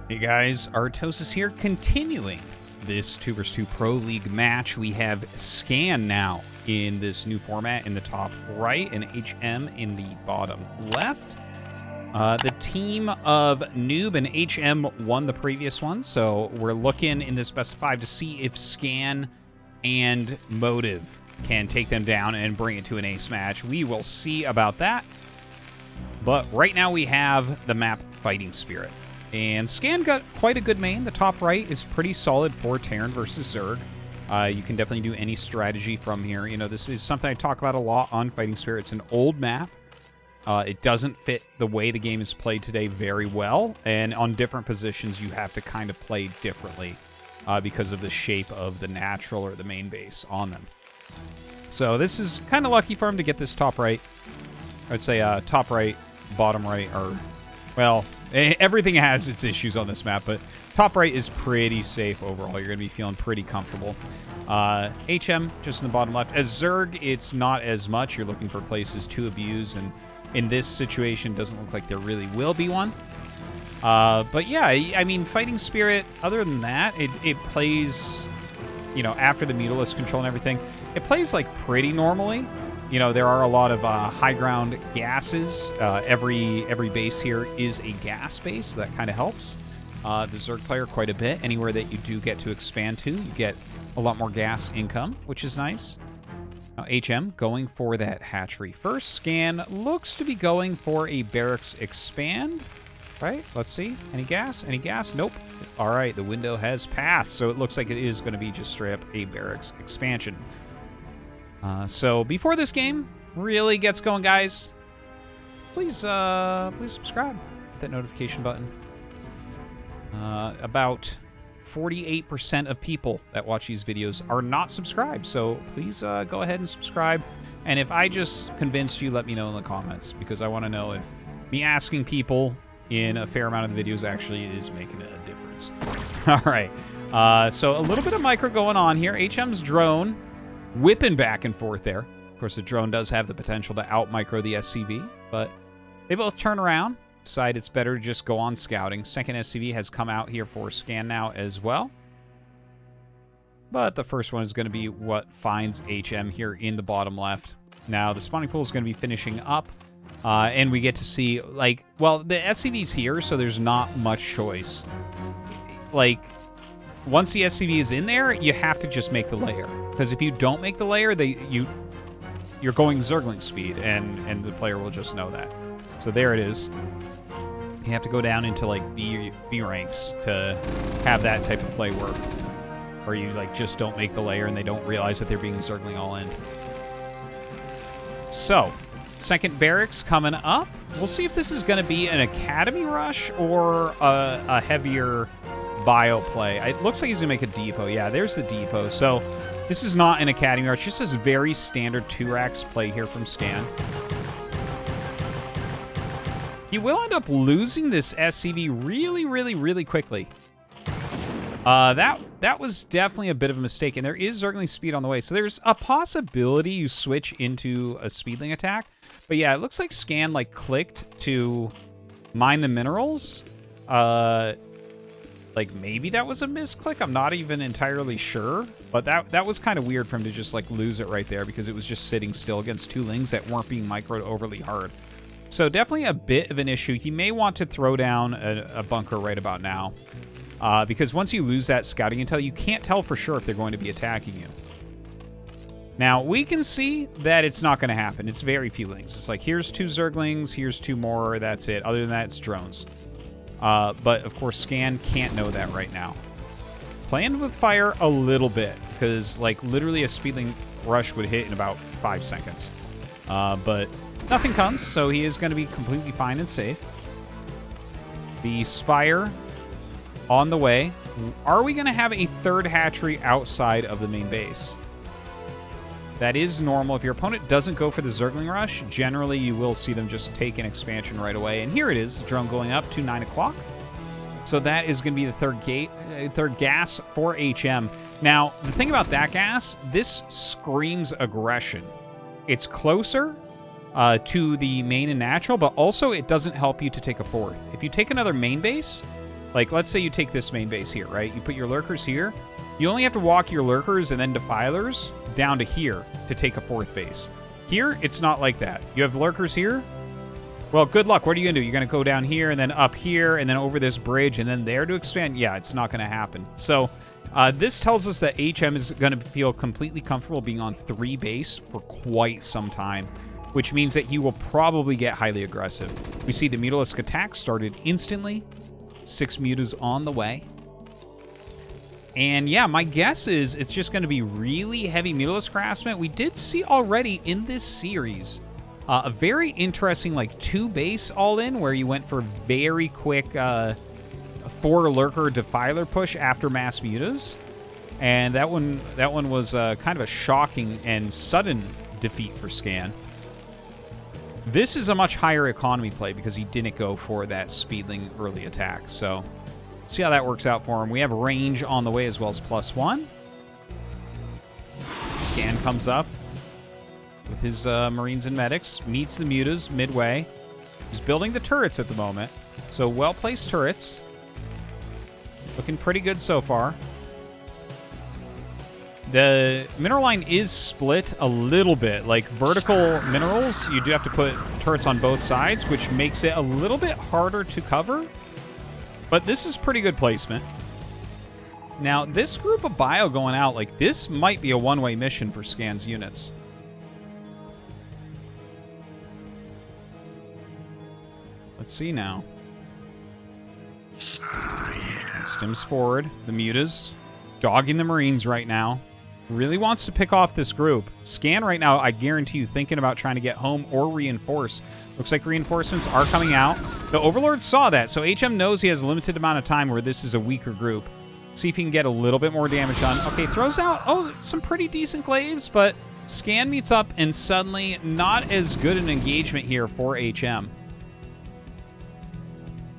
Hey guys, Artosis here, continuing this 2 vs 2 Pro League match. We have Scan now in this new format in the top right and HM in the bottom left. The team of Noob and HM won the previous one, so we're looking in this best of 5 to see if Scan and Motive can take them down and bring it to an ace match. We will see about that. But right now we have the map Fighting Spirit. And Scan got quite a good main. The top right is pretty solid for Terran versus Zerg. You can definitely do any strategy from here. You know, this is something I talk about a lot on Fighting Spirit. It's an old map. It doesn't fit the way the game is played today very well. And on different positions, you have to kind of play differently because of the shape of the natural or the main base on them. So this is kind of lucky for him to get this top right. I would say top right, bottom right, or, well, everything has its issues on this map, but top right is pretty safe overall. You're going to be feeling pretty comfortable. HM, just in the bottom left. As Zerg, it's not as much. You're looking for places to abuse, and in this situation, doesn't look like there really will be one. But yeah, I mean, Fighting Spirit, other than that, it plays, you know, after the Mutalisks control and everything, it plays like pretty normally. You know, there are a lot of high ground gases. Every base here is a gas base, so that kind of helps the Zerg player quite a bit. Anywhere that you do get to expand to, you get a lot more gas income, which is nice. Now, HM going for that hatchery first. Scan looks to be going for a barracks expand, right? Let's see. Any gas? Any gas? Nope. All right, the window has passed, so it looks like it is going to be just straight up a barracks expansion. So before this game really gets going, guys, please subscribe. Hit that notification button. About 48% of people that watch these videos are not subscribed, so please go ahead and subscribe. And if I just convinced you, let me know in the comments, because I want to know if me asking people in a fair amount of the videos actually is making a difference. All right, so a little bit of micro going on here. HM's drone whipping back and forth there. Of course, the drone does have the potential to out-micro the SCV, but they both turn around, decide it's better to just go on scouting. Second SCV has come out here for Scan now as well. But the first one is going to be what finds HM here in the bottom left. Now, the spawning pool is going to be finishing up, and we get to see, like, well, the SCV's here, so there's not much choice. Like, once the SCV is in there, you have to just make the layer. Because if you don't make the layer, you're going Zergling speed, and the player will just know that. So there it is. You have to go down into like B ranks to have that type of play work. Or you like just don't make the layer and they don't realize that they're being Zergling all in. So, second barracks coming up. We'll see if this is going to be an academy rush or a heavier bio play. It looks like he's going to make a depot. Yeah, there's the depot. So this is not an academy rush. Just this very standard 2-racks play here from Scan. You will end up losing this SCV really quickly. That was definitely a bit of a mistake, and there is Zergling speed on the way. So there's a possibility you switch into a speedling attack. But yeah, it looks like Scan like clicked to mine the minerals. Like, maybe that was a misclick. I'm not even entirely sure. But that was kind of weird for him to just, like, lose it right there because it was just sitting still against 2 lings that weren't being microed overly hard. So definitely a bit of an issue. He may want to throw down a bunker right about now. Because once you lose that scouting intel, you can't tell for sure if they're going to be attacking you. Now, we can see that it's not going to happen. It's very few lings. It's like, here's 2 Zerglings, here's 2 more, that's it. Other than that, it's drones. But, of course, Scan can't know that right now. Playing with fire a little bit, because, like, literally a speedling rush would hit in about 5 seconds. But nothing comes, so he is going to be completely fine and safe. The Spire on the way. Are we going to have a third hatchery outside of the main base? That is normal. If your opponent doesn't go for the Zergling rush, generally you will see them just take an expansion right away. And here it is, the drone going up to 9 o'clock. So that is going to be the third gas for HM. Now, the thing about that gas, this screams aggression. It's closer to the main and natural, but also it doesn't help you to take a fourth. If you take another main base, Like, let's say you take this main base here, right? You put your lurkers here. You only have to walk your lurkers and then defilers down to here to take a 4th base. Here, it's not like that. You have lurkers here. Well, good luck. What are you going to do? You're going to go down here and then up here and then over this bridge and then there to expand? Yeah, it's not going to happen. So this tells us that HM is going to feel completely comfortable being on 3 base for quite some time, which means that he will probably get highly aggressive. We see the Mutalisk attack started instantly. 6 mutas on the way. And yeah, my guess is it's just going to be really heavy Mutalisk harassment. We did see already in this series a very interesting like 2 base all-in where you went for very quick 4 lurker defiler push after mass mutas. And that one was kind of a shocking and sudden defeat for Scan. This is a much higher economy play because he didn't go for that speedling early attack. So, see how that works out for him. We have range on the way as well as +1. Scan comes up with his Marines and Medics, meets the mutas midway. He's building the turrets at the moment. So, well-placed turrets. Looking pretty good so far. The mineral line is split a little bit. Like vertical minerals, you do have to put turrets on both sides, which makes it a little bit harder to cover. But this is pretty good placement. Now, this group of bio going out, like this might be a one-way mission for Scan's units. Let's see now. Stims forward. The mutas dogging the Marines right now. Really wants to pick off this group. Scan right now, I guarantee you, thinking about trying to get home or reinforce. Looks like reinforcements are coming out. The Overlord saw that, so HM knows he has a limited amount of time where this is a weaker group. See if he can get a little bit more damage done. Okay, throws out, some pretty decent glaives, but Scan meets up, and suddenly not as good an engagement here for HM.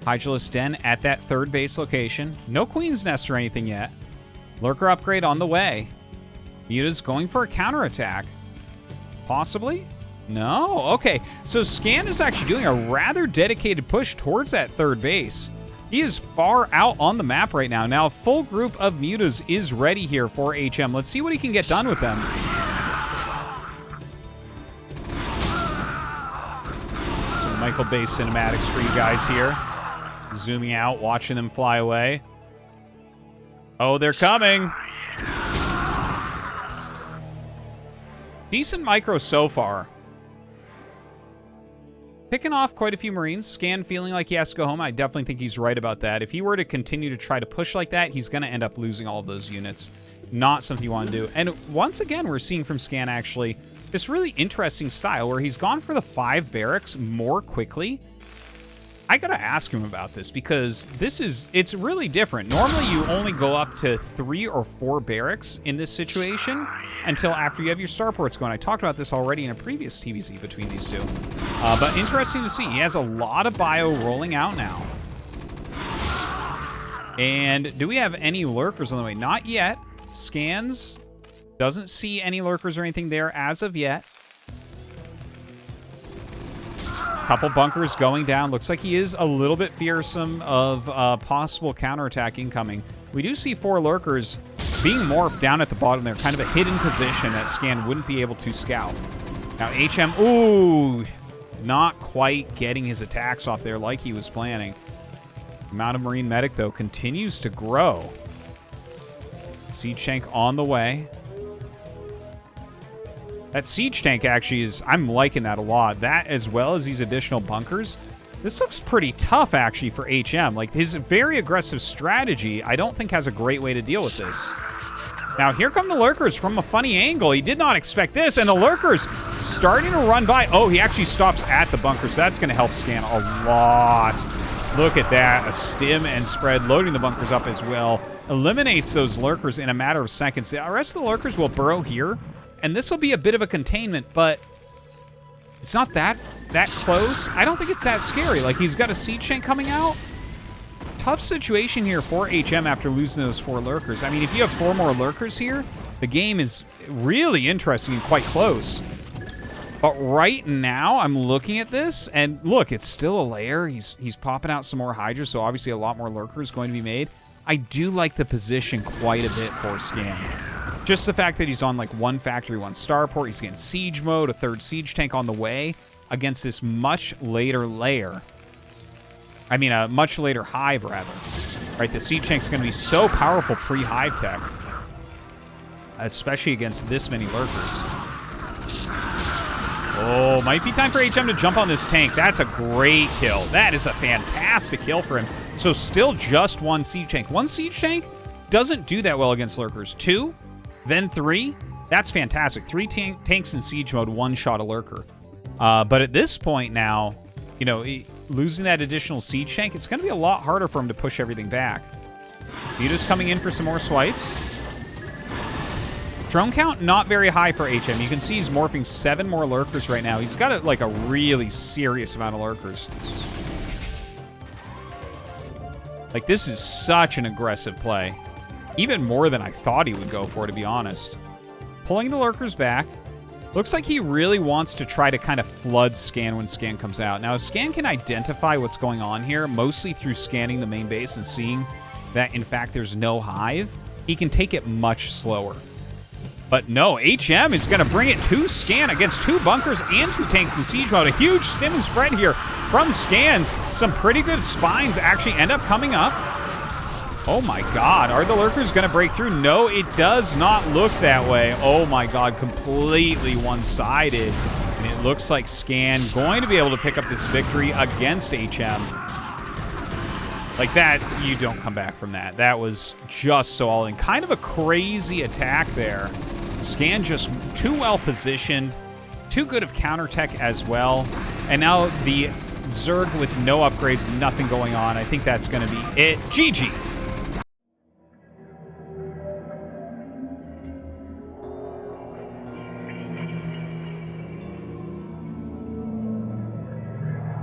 Hydralisk Den at that 3rd base location. No Queen's Nest or anything yet. Lurker upgrade on the way. Muta's going for a counterattack. Possibly? No? Okay, so Scan is actually doing a rather dedicated push towards that 3rd base. He is far out on the map right now. Now, a full group of mutas is ready here for HM. Let's see what he can get done with them. Some Michael Bay cinematics for you guys here. Zooming out, watching them fly away. Oh, they're coming. Decent micro so far. Picking off quite a few Marines. Scan feeling like he has to go home. I definitely think he's right about that. If he were to continue to try to push like that, he's going to end up losing all of those units. Not something you want to do. And once again, we're seeing from Scan actually this really interesting style where he's gone for the 5 barracks more quickly. I gotta ask him about this because it's really different. Normally you only go up to 3 or 4 barracks in this situation until after you have your starports going. I talked about this already in a previous TVZ between these two. But interesting to see. He has a lot of bio rolling out now. And do we have any lurkers on the way? Not yet. Scans. Doesn't see any lurkers or anything there as of yet. Couple bunkers going down. Looks like he is a little bit fearsome of possible counterattack incoming. We do see 4 lurkers being morphed down at the bottom there. Kind of a hidden position that Scan wouldn't be able to scout. Now HM, ooh, not quite getting his attacks off there like he was planning. Amount of Marine Medic, though, continues to grow. Siege tank on the way. That siege tank actually is, I'm liking that a lot. That as well as these additional bunkers. This looks pretty tough actually for HM. Like his very aggressive strategy, I don't think has a great way to deal with this. Now here come the lurkers from a funny angle. He did not expect this, and the lurkers starting to run by. Oh, he actually stops at the bunker, so that's going to help Scan a lot. Look at that, a stim and spread, loading the bunkers up as well. Eliminates those lurkers in a matter of seconds. The rest of the lurkers will burrow here. And this will be a bit of a containment, but it's not that close. I don't think it's that scary. Like, he's got a siege tank coming out. Tough situation here for HM after losing those 4 lurkers. I mean, if you have 4 more lurkers here, the game is really interesting and quite close. But right now, I'm looking at this, and look, it's still a layer. He's popping out some more Hydras, so obviously a lot more Lurkers going to be made. I do like the position quite a bit for Scan. Just the fact that he's on like 1 factory, 1 starport, he's getting siege mode, a 3rd siege tank on the way against this much later layer. I mean, a much later hive, rather. Right, the siege tank's going to be so powerful pre-hive tech, especially against this many Lurkers. Oh, might be time for HM to jump on this tank. That's a great kill. That is a fantastic kill for him. So still just 1 siege tank. 1 siege tank doesn't do that well against Lurkers. 2, then 3. That's fantastic. 3 tanks in siege mode, 1 shot a Lurker. But at this point now, you know, losing that additional siege tank, it's going to be a lot harder for him to push everything back. Vita's coming in for some more swipes. Drone count, not very high for HM. You can see he's morphing 7 more Lurkers right now. He's got like a really serious amount of Lurkers. Like, this is such an aggressive play. Even more than I thought he would go for, to be honest. Pulling the Lurkers back. Looks like he really wants to try to kind of flood Scan when Scan comes out. Now, if Scan can identify what's going on here, mostly through scanning the main base and seeing that, in fact, there's no hive, he can take it much slower. But no, HM is going to bring it to Scan against 2 bunkers and 2 tanks in siege mode. A huge stim and spread here from Scan. Some pretty good spines actually end up coming up. Oh my god, are the Lurkers going to break through? No, it does not look that way. Oh my god, completely one-sided. And it looks like Scan going to be able to pick up this victory against HM. Like that, you don't come back from that. That was just so all in. Kind of a crazy attack there. Scan just too well positioned, too good of counter tech as well. And now the Zerg with no upgrades, nothing going on. I think that's going to be it. GG.